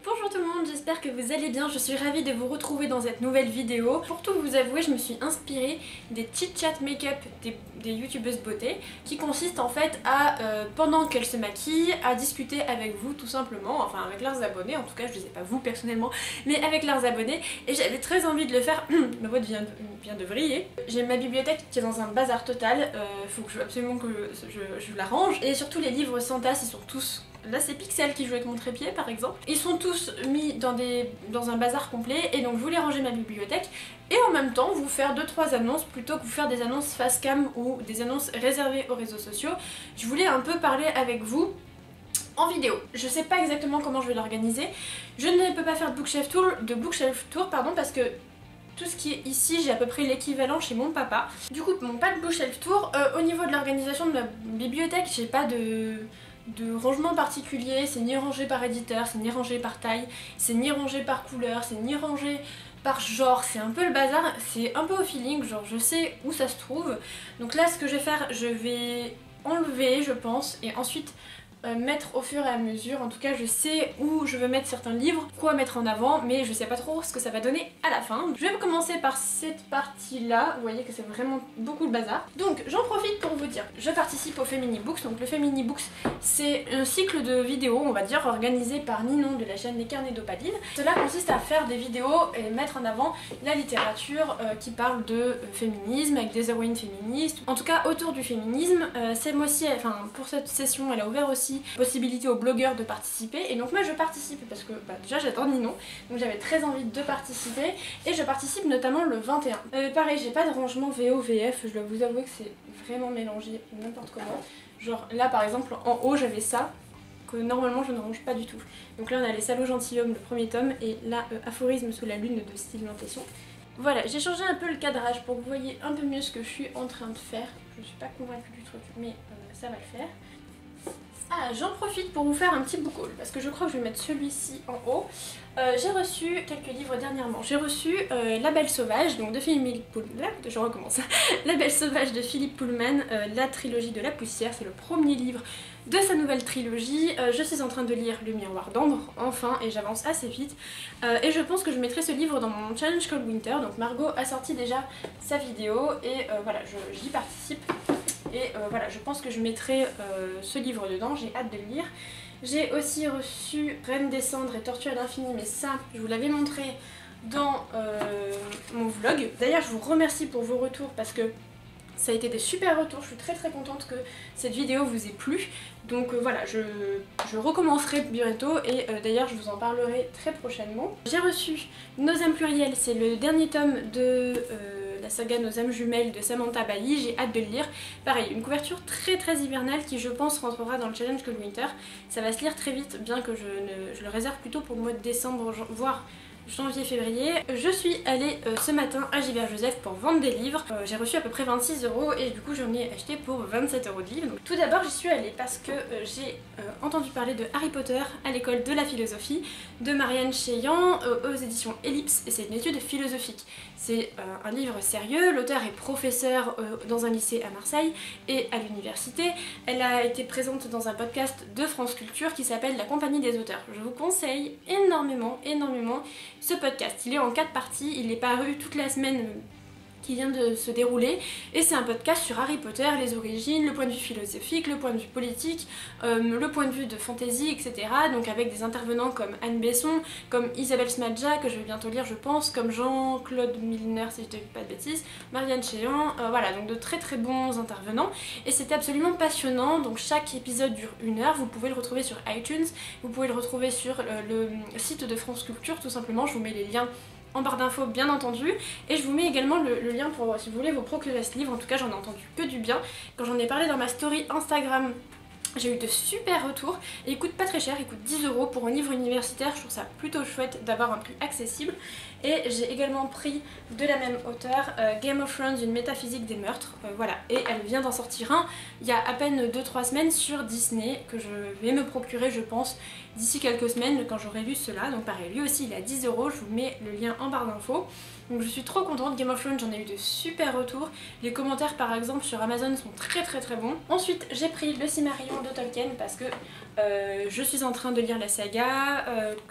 Bonjour tout le monde, j'espère que vous allez bien, je suis ravie de vous retrouver dans cette nouvelle vidéo. Pour tout vous avouer, je me suis inspirée des chit-chat make-up des youtubeuses beauté qui consistent en fait à, pendant qu'elles se maquillent, à discuter avec vous tout simplement, enfin avec leurs abonnés, en tout cas je les ai pas vous personnellement, mais avec leurs abonnés, et j'avais très envie de le faire. Ma voix vient de vriller. J'ai ma bibliothèque qui est dans un bazar total, faut que absolument que je la range, et surtout les livres sans tasse, ils sont tous... Là c'est Pixel qui joue avec mon trépied par exemple. Ils sont tous mis dans un bazar complet et donc je voulais ranger ma bibliothèque et en même temps vous faire 2-3 annonces plutôt que vous faire des annonces face cam ou des annonces réservées aux réseaux sociaux. Je voulais un peu parler avec vous en vidéo. Je sais pas exactement comment je vais l'organiser. Je ne peux pas faire de bookshelf tour parce que tout ce qui est ici, j'ai à peu près l'équivalent chez mon papa. Du coup, bon, pas de bookshelf tour. Au niveau de l'organisation de ma bibliothèque, j'ai pas de rangement particulier, c'est ni rangé par éditeur, c'est ni rangé par taille, c'est ni rangé par couleur, c'est ni rangé par genre, c'est un peu le bazar, c'est un peu au feeling, genre je sais où ça se trouve. Donc là ce que je vais faire, je vais enlever je pense et ensuite mettre au fur et à mesure. En tout cas je sais où je veux mettre certains livres, quoi mettre en avant, mais je sais pas trop ce que ça va donner à la fin. Je vais commencer par cette partie là, vous voyez que c'est vraiment beaucoup le bazar. Donc j'en profite pour vous dire, je participe au Femini Books. Donc le Femini Books c'est un cycle de vidéos, on va dire, organisé par Ninon de la chaîne Les Carnets d'Opaline. Cela consiste à faire des vidéos et mettre en avant la littérature qui parle de féminisme, avec des héroïnes féministes, en tout cas autour du féminisme. C'est moi aussi, enfin pour cette session elle a ouvert aussi possibilité aux blogueurs de participer et donc moi je participe parce que déjà j'adore Ninon, donc j'avais très envie de participer et je participe notamment le 21. Pareil, j'ai pas de rangement VO VF, je dois vous avouer que c'est vraiment mélangé n'importe comment. Genre là par exemple en haut j'avais ça que normalement je ne range pas du tout. Donc là on a les Salauds gentilshommes, le premier tome, et là Aphorisme sous la lune de Style Lantesson. Voilà, j'ai changé un peu le cadrage pour que vous voyez un peu mieux ce que je suis en train de faire. Je suis pas convaincue du truc mais ça va le faire. Ah, j'en profite pour vous faire un petit book haul parce que je crois que je vais mettre celui-ci en haut. J'ai reçu quelques livres dernièrement. J'ai reçu La Belle Sauvage, donc de Philippe Pullman. Je recommence. La Belle Sauvage de Philippe Pullman, la trilogie de la poussière. C'est le premier livre de sa nouvelle trilogie. Je suis en train de lire Le Miroir d'Ambre, enfin, et j'avance assez vite. Et je pense que je mettrai ce livre dans mon challenge Cold Winter. Donc Margot a sorti déjà sa vidéo et voilà, j'y participe. Et voilà, je pense que je mettrai ce livre dedans, j'ai hâte de le lire. J'ai aussi reçu Reine des Cendres et Tortue à l'infini, mais ça, je vous l'avais montré dans mon vlog. D'ailleurs, je vous remercie pour vos retours parce que ça a été des super retours, je suis très contente que cette vidéo vous ait plu. Donc voilà, je recommencerai bientôt et d'ailleurs je vous en parlerai très prochainement. J'ai reçu Nos âmes plurielles, c'est le dernier tome de la saga Nos âmes jumelles de Samantha Bailly, j'ai hâte de le lire. Pareil, une couverture très hivernale qui je pense rentrera dans le challenge Cold Winter. Ça va se lire très vite, bien que je le réserve plutôt pour le mois de décembre, voire janvier-février. Je suis allée ce matin à Gilbert Joseph pour vendre des livres. J'ai reçu à peu près 26 € et du coup j'en ai acheté pour 27 € de livres. Donc, tout d'abord j'y suis allée parce que j'ai entendu parler de Harry Potter à l'école de la philosophie de Marianne Cheillan aux éditions Ellipse, et c'est une étude philosophique. C'est un livre sérieux, l'auteur est professeur dans un lycée à Marseille et à l'université. Elle a été présente dans un podcast de France Culture qui s'appelle La Compagnie des auteurs. Je vous conseille énormément ce podcast. Il est en 4 parties, il est paru toute la semaine qui vient de se dérouler et c'est un podcast sur Harry Potter, les origines, le point de vue philosophique, le point de vue politique, le point de vue de fantasy, etc. Donc avec des intervenants comme Anne Besson, comme Isabelle Smadja que je vais bientôt lire je pense, comme Jean-Claude Milner si je ne dis pas de bêtises, Marianne Cheillan, voilà, donc de très bons intervenants et c'était absolument passionnant. Donc chaque épisode dure 1 heure, vous pouvez le retrouver sur iTunes, vous pouvez le retrouver sur le site de France Culture tout simplement, je vous mets les liens en barre d'infos bien entendu, et je vous mets également le lien pour si vous voulez vous procurer ce livre. En tout cas j'en ai entendu que du bien. Quand j'en ai parlé dans ma story Instagram, j'ai eu de super retours et il coûte pas très cher, il coûte 10 € pour un livre universitaire. Je trouve ça plutôt chouette d'avoir un prix accessible Et j'ai également pris de la même auteure Game of Thrones, une métaphysique des meurtres, voilà, et elle vient d'en sortir un il y a à peine 2-3 semaines sur Disney, que je vais me procurer je pense d'ici quelques semaines quand j'aurai lu cela. Donc pareil, lui aussi il est à 10 €, je vous mets le lien en barre d'infos. Donc je suis trop contente. Game of Thrones, j'en ai eu de super retours. Les commentaires par exemple sur Amazon sont très bons. Ensuite j'ai pris le Silmarillion de Tolkien parce que je suis en train de lire la saga,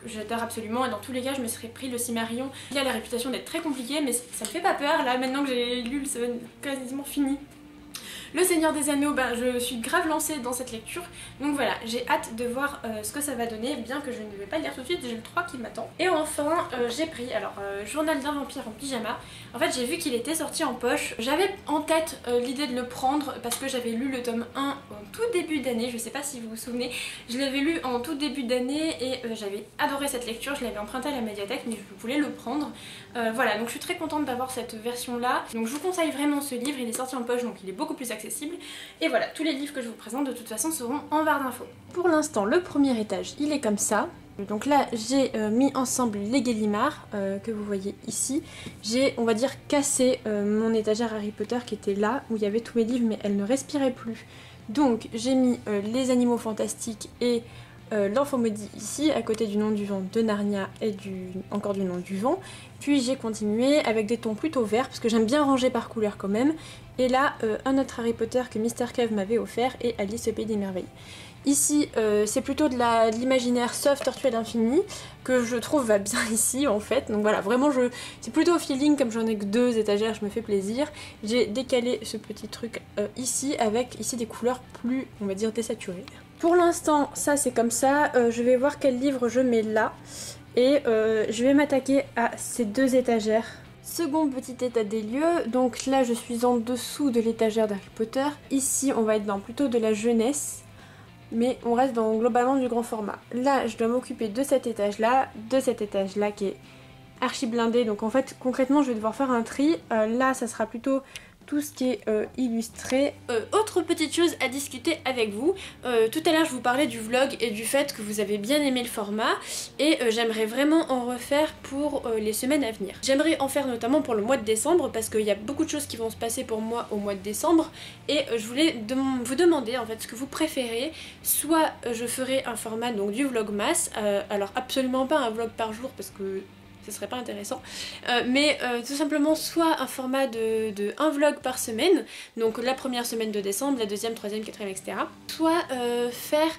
j'adore absolument, et dans tous les cas je me serais pris le Silmarillion. Il a la réputation d'être très compliqué, mais ça me fait pas peur là maintenant que j'ai lu, c'est quasiment fini. Le Seigneur des Anneaux, je suis grave lancée dans cette lecture, donc voilà, j'ai hâte de voir ce que ça va donner, bien que je ne vais pas le lire tout de suite, j'ai le 3 qui m'attend. Et enfin, j'ai pris, Journal d'un vampire en pyjama. En fait, j'ai vu qu'il était sorti en poche. J'avais en tête l'idée de le prendre parce que j'avais lu le tome 1 en tout début d'année, je sais pas si vous vous souvenez. Je l'avais lu en tout début d'année et j'avais adoré cette lecture, je l'avais emprunté à la médiathèque, mais je voulais le prendre. Voilà, donc je suis très contente d'avoir cette version-là. Donc je vous conseille vraiment ce livre, il est sorti en poche, donc il est beaucoup plus accessible. Et voilà, tous les livres que je vous présente de toute façon seront en barre d'infos. Pour l'instant, le premier étage, il est comme ça. Donc là, j'ai mis ensemble les Gallimard que vous voyez ici. J'ai, on va dire, cassé mon étagère Harry Potter qui était là, où il y avait tous mes livres, mais elle ne respirait plus. Donc j'ai mis les Animaux Fantastiques et l'Enfant Maudit ici, à côté du Nom du Vent de Narnia et encore du Nom du Vent. Puis j'ai continué avec des tons plutôt verts, parce que j'aime bien ranger par couleur quand même. Et là, un autre Harry Potter que Mr. Cave m'avait offert, et Alice au Pays des Merveilles. Ici, c'est plutôt de l'imaginaire soft Tortue à l'infini, que je trouve va bien ici en fait. Donc voilà, vraiment, c'est plutôt au feeling, comme j'en ai que 2 étagères, je me fais plaisir. J'ai décalé ce petit truc ici, avec ici des couleurs plus, on va dire, désaturées. Pour l'instant, ça c'est comme ça. Je vais voir quel livre je mets là. Et je vais m'attaquer à ces 2 étagères. Second petit état des lieux, donc là je suis en dessous de l'étagère d'Harry Potter. Ici on va être dans plutôt de la jeunesse, mais on reste dans globalement du grand format. Là je dois m'occuper de cet étage là qui est archi blindé, donc en fait concrètement je vais devoir faire un tri. Là ça sera plutôt tout ce qui est illustré. Autre petite chose à discuter avec vous, tout à l'heure je vous parlais du vlog et du fait que vous avez bien aimé le format, et j'aimerais vraiment en refaire pour les semaines à venir. J'aimerais en faire notamment pour le mois de décembre, parce qu'il y a beaucoup de choses qui vont se passer pour moi au mois de décembre, et je voulais vous demander en fait ce que vous préférez. Soit je ferai un format donc du vlogmas, alors absolument pas un vlog par jour parce que ce serait pas intéressant, mais tout simplement soit un format de un vlog par semaine, donc la première semaine de décembre, la deuxième, troisième, quatrième, etc. Soit faire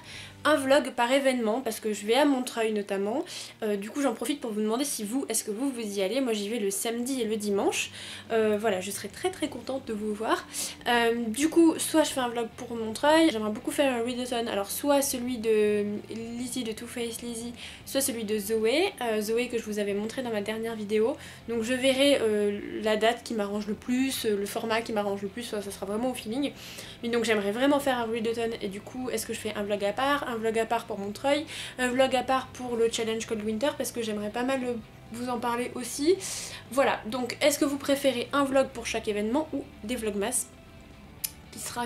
un vlog par événement, parce que je vais à Montreuil notamment. Du coup j'en profite pour vous demander si est-ce que vous y allez. Moi j'y vais le samedi et le dimanche. Voilà, je serai très contente de vous voir. Du coup soit je fais un vlog pour Montreuil, j'aimerais beaucoup faire un readathon, alors soit celui de Lizzie de Too Faced Lizzie, soit celui de Zoé, Zoé que je vous avais montré dans ma dernière vidéo. Donc je verrai la date qui m'arrange le plus, le format qui m'arrange le plus, ça sera vraiment au feeling. Mais donc j'aimerais vraiment faire un readathon, et du coup est-ce que je fais un vlog à part, un vlog à part pour Montreuil, un vlog à part pour le challenge Cold Winter, parce que j'aimerais pas mal vous en parler aussi. Voilà, donc est-ce que vous préférez un vlog pour chaque événement ou des vlogmas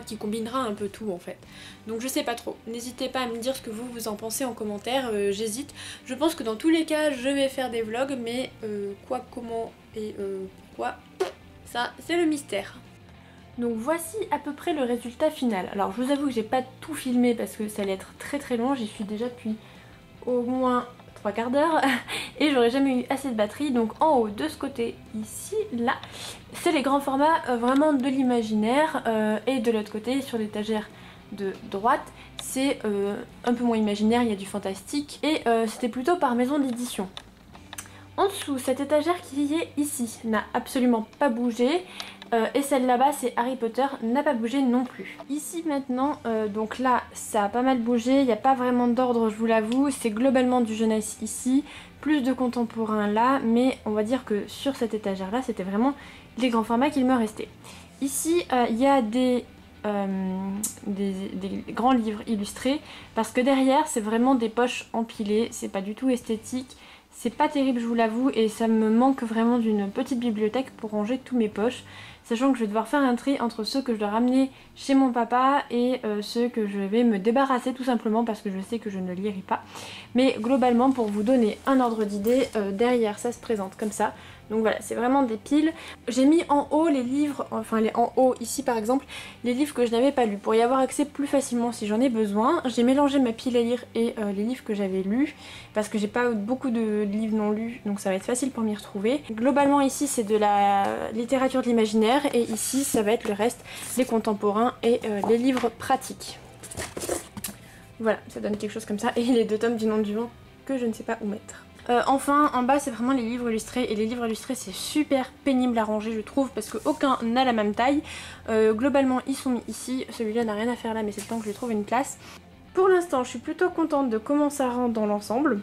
qui combinera un peu tout en fait. Donc je sais pas trop, n'hésitez pas à me dire ce que vous en pensez en commentaire, j'hésite. Je pense que dans tous les cas je vais faire des vlogs, mais quoi, comment et pourquoi, ça c'est le mystère. Donc voici à peu près le résultat final. Alors je vous avoue que j'ai pas tout filmé parce que ça allait être très long, j'y suis déjà depuis au moins 3 quarts d'heure et j'aurais jamais eu assez de batterie. Donc en haut de ce côté ici, là, c'est les grands formats vraiment de l'imaginaire, et de l'autre côté sur l'étagère de droite c'est un peu moins imaginaire, il y a du fantastique, et c'était plutôt par maison d'édition. En dessous, cette étagère qui est ici n'a absolument pas bougé, et celle là-bas c'est Harry Potter, n'a pas bougé non plus. Ici maintenant, donc là ça a pas mal bougé, il n'y a pas vraiment d'ordre je vous l'avoue, c'est globalement du jeunesse ici, plus de contemporain là, mais on va dire que sur cette étagère là c'était vraiment les grands formats qu'il me restait. Ici il y a des grands livres illustrés, parce que derrière c'est vraiment des poches empilées, c'est pas du tout esthétique. C'est pas terrible je vous l'avoue, et ça me manque vraiment d'une petite bibliothèque pour ranger tous mes poches. sachant que je vais devoir faire un tri entre ceux que je dois ramener chez mon papa et ceux que je vais me débarrasser tout simplement parce que je sais que je ne lirai pas. Mais globalement, pour vous donner un ordre d'idée, derrière ça se présente comme ça. Donc voilà, c'est vraiment des piles. J'ai mis en haut les livres, enfin en haut ici par exemple, les livres que je n'avais pas lus pour y avoir accès plus facilement si j'en ai besoin. J'ai mélangé ma pile à lire et les livres que j'avais lus parce que j'ai pas beaucoup de livres non lus, donc ça va être facile pour m'y retrouver. Globalement ici c'est de la littérature de l'imaginaire et ici ça va être le reste, les contemporains et les livres pratiques. Voilà, ça donne quelque chose comme ça et les 2 tomes du Nom du Vent que je ne sais pas où mettre. Enfin, en bas c'est vraiment les livres illustrés et les livres illustrés c'est super pénible à ranger je trouve parce qu'aucun n'a la même taille. Globalement ils sont mis ici, celui-là n'a rien à faire là mais c'est le temps que je lui trouve une place. Pour l'instant je suis plutôt contente de comment ça rentre dans l'ensemble.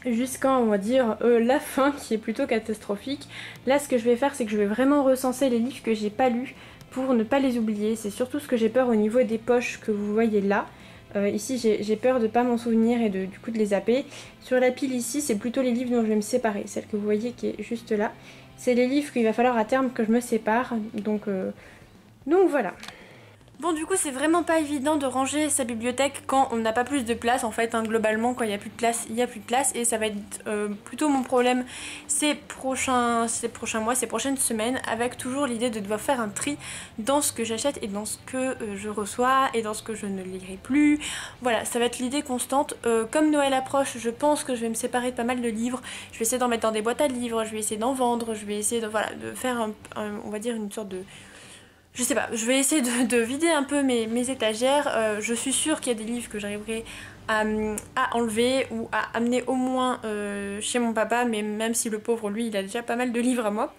Jusqu'à on va dire la fin qui est plutôt catastrophique. Là ce que je vais faire c'est que je vais vraiment recenser les livres que j'ai pas lus pour ne pas les oublier. C'est surtout ce que j'ai peur au niveau des poches que vous voyez là. Ici j'ai peur de pas m'en souvenir et du coup de les zapper. Sur la pile ici c'est plutôt les livres dont je vais me séparer, celle que vous voyez qui est juste là. C'est les livres qu'il va falloir à terme que je me sépare, donc voilà. Bon du coup c'est vraiment pas évident de ranger sa bibliothèque quand on n'a pas plus de place en fait, hein. Globalement quand il n'y a plus de place, il n'y a plus de place et ça va être plutôt mon problème ces prochains mois, ces prochaines semaines, avec toujours l'idée de devoir faire un tri dans ce que j'achète et dans ce que je reçois et dans ce que je ne lirai plus. Voilà, ça va être l'idée constante. Comme Noël approche, je pense que je vais me séparer de pas mal de livres, je vais essayer d'en mettre dans des boîtes à livres, je vais essayer d'en vendre, je vais essayer de, voilà, de faire on va dire une sorte de... Je sais pas, je vais essayer de vider un peu mes étagères. Je suis sûre qu'il y a des livres que j'arriverai à enlever ou à amener au moins chez mon papa, mais même si le pauvre lui il a déjà pas mal de livres à moi.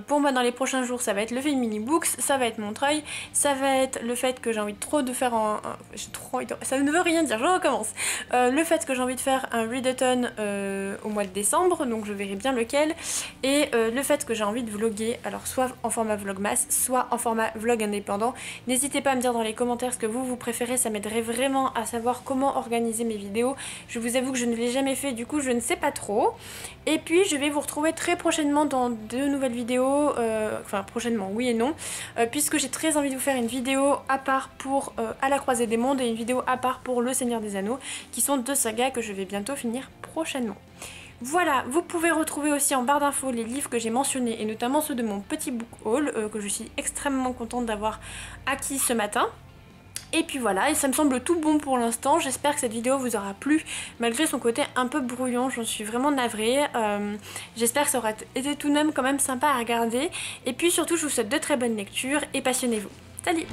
Pour moi dans les prochains jours ça va être le Mini Books, ça va être Montreuil, ça va être le fait que j'ai envie de faire ça ne veut rien dire, je recommence. Le fait que j'ai envie de faire un readathon au mois de décembre, donc je verrai bien lequel, et le fait que j'ai envie de vlogger, alors soit en format vlogmas, soit en format vlog indépendant. N'hésitez pas à me dire dans les commentaires ce que vous préférez, ça m'aiderait vraiment à savoir comment organiser mes vidéos. Je vous avoue que je ne l'ai jamais fait, du coup je ne sais pas trop. Et puis je vais vous retrouver très prochainement dans de nouvelles vidéos. Enfin prochainement oui et non, puisque j'ai très envie de vous faire une vidéo à part pour À la croisée des mondes et une vidéo à part pour Le Seigneur des Anneaux, qui sont 2 sagas que je vais bientôt finir prochainement. Voilà, vous pouvez retrouver aussi en barre d'infos les livres que j'ai mentionnés et notamment ceux de mon petit book haul que je suis extrêmement contente d'avoir acquis ce matin. Et puis voilà, et ça me semble tout bon pour l'instant. J'espère que cette vidéo vous aura plu malgré son côté un peu brouillon, j'en suis vraiment navrée. J'espère que ça aura été tout de même quand même sympa à regarder. Et puis surtout je vous souhaite de très bonnes lectures et passionnez-vous. Salut!